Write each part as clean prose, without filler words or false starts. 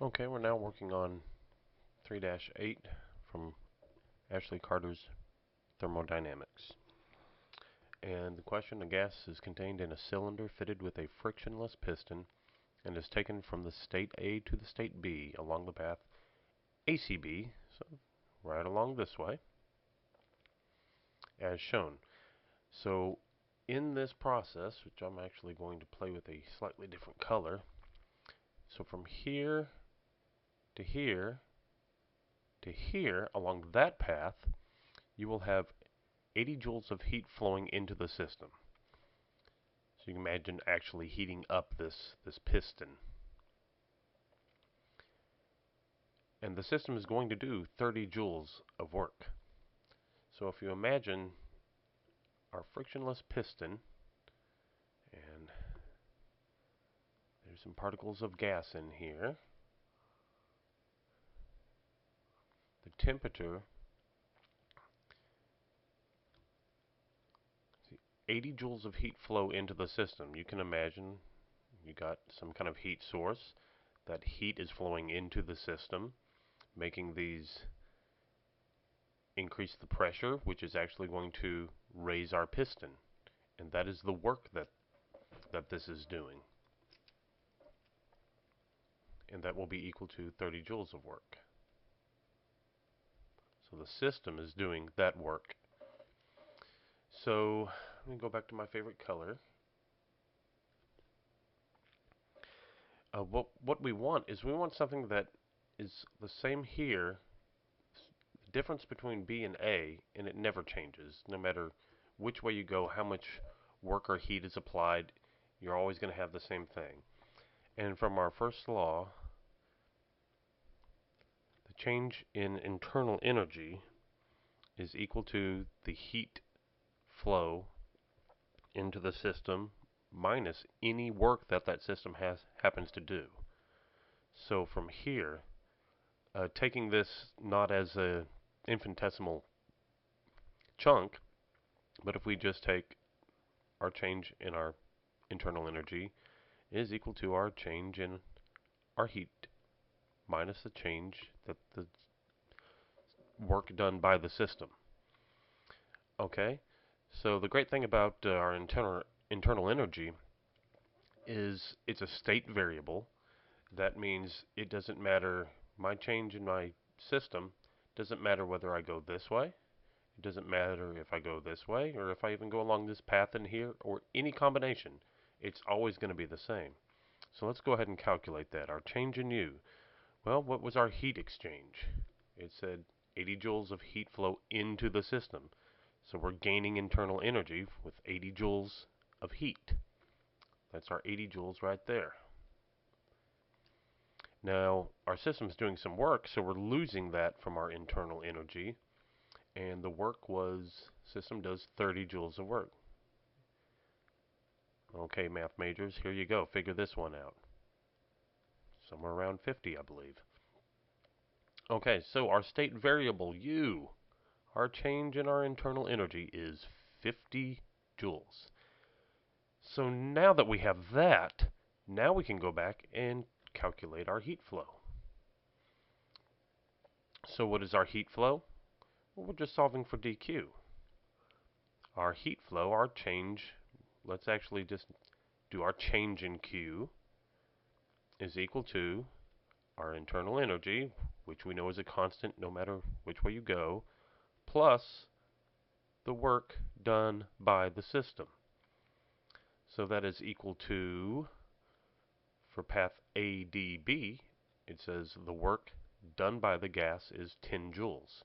Okay, we're now working on 3-8 from Ashley Carter's Thermodynamics. And the question, a gas is contained in a cylinder fitted with a frictionless piston and is taken from the state A to the state B along the path ACB, so right along this way, as shown. So in this process, which I'm actually going to play with a slightly different color, so from here to here to here along that path, you will have 80 joules of heat flowing into the system. So you can imagine actually heating up this piston. And the system is going to do 30 joules of work. So if you imagine our frictionless piston, and there's some particles of gas in here, the temperature, 80 joules of heat flow into the system. You can imagine you got some kind of heat source. That heat is flowing into the system, making these increase the pressure, which is actually going to raise our piston. And that is the work that this is doing. And that will be equal to 30 joules of work. So the system is doing that work. So let me go back to my favorite color. What we want is we want something that is the same here. The difference between B and A, and it never changes, no matter which way you go, how much work or heat is applied, you're always going to have the same thing. And from our first law, the change in internal energy is equal to the heat flow into the system minus any work that system happens to do. So from here, taking this not as a infinitesimal chunk, but if we just take our change in our internal energy is equal to our change in our heat minus the change that the work done by the system. Okay, so the great thing about our internal energy is it's a state variable. That means it doesn't matter, my change in my system doesn't matter whether I go this way, it doesn't matter if I go this way, or if I even go along this path in here, or any combination. It's always going to be the same. So let's go ahead and calculate that. Our change in U. Well, what was our heat exchange? It said 80 joules of heat flow into the system. So we're gaining internal energy with 80 joules of heat. That's our 80 joules right there. Now, our system's doing some work, so we're losing that from our internal energy. And the work was, system does 30 joules of work. Okay, math majors, here you go. Figure this one out. Somewhere around 50, I believe. Okay, so our state variable, U, our change in our internal energy is 50 joules. So now that we have that, now we can go back and calculate our heat flow. So what is our heat flow? Well, we're just solving for dq. Our heat flow, our change, let's actually just do our change in Q is equal to our internal energy, which we know is a constant no matter which way you go, plus the work done by the system. So that is equal to, for path ADB, it says the work done by the gas is 10 joules.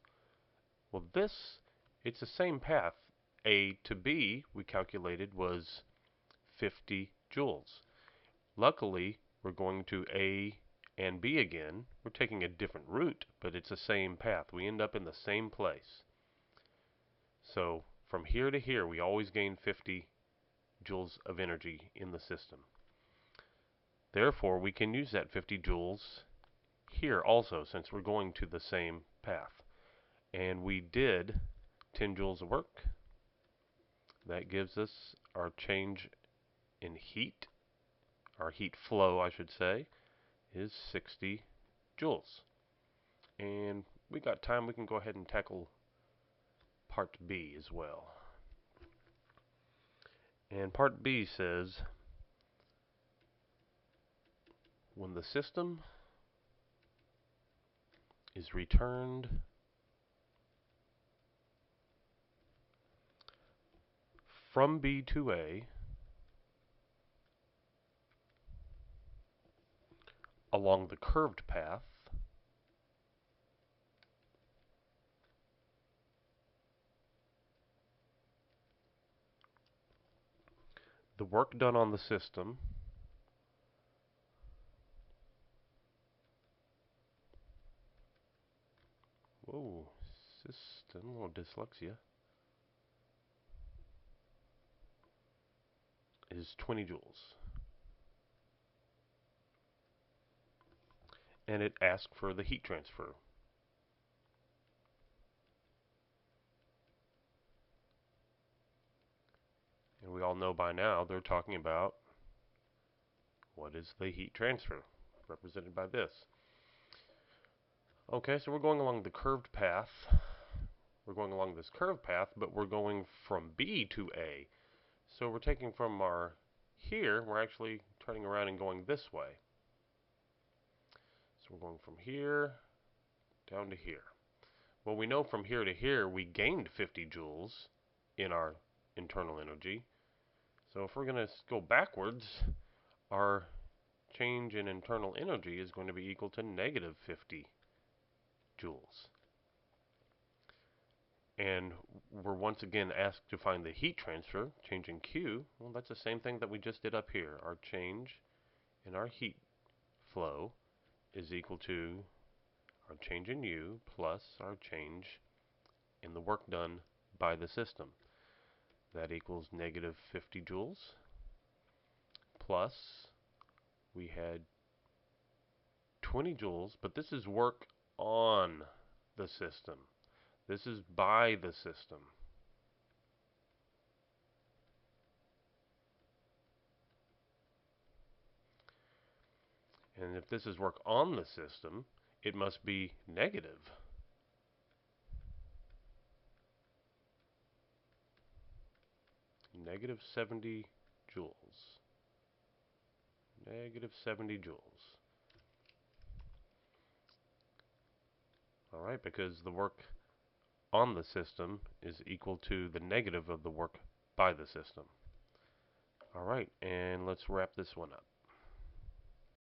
Well, it's the same path. A to B, we calculated, was 50 joules. Luckily, we're going to A and B again. We're taking a different route, but it's the same path. We end up in the same place. So from here to here, we always gain 50 joules of energy in the system. Therefore, we can use that 50 joules here also, since we're going to the same path. And we did 10 joules of work. That gives us our change in heat, our heat flow, I should say, is 60 joules. And we got time, we can go ahead and tackle part B as well. And part B says, when the system is returned from B to A along the curved path, the work done on the system whoa, system, a little dyslexia, is 20 joules. And it asks for the heat transfer. And we all know by now they're talking about what is the heat transfer, represented by this. Okay, so we're going along the curved path. We're going along this curved path, but we're going from B to A. So we're taking from our here, we're actually turning around and going this way. So we're going from here down to here. Well, we know from here to here we gained 50 joules in our internal energy. So if we're going to go backwards, our change in internal energy is going to be equal to negative 50 joules. And we're once again asked to find the heat transfer, changing Q. Well, that's the same thing that we just did up here. Our change in our heat flow is equal to our change in U plus our change in the work done by the system. That equals negative 50 joules plus we had 20 joules, but this is work on the system. This is by the system. And if this is work on the system, it must be negative. Negative 70 joules. Negative 70 joules. Alright, because the work on the system is equal to the negative of the work by the system. Alright, and let's wrap this one up.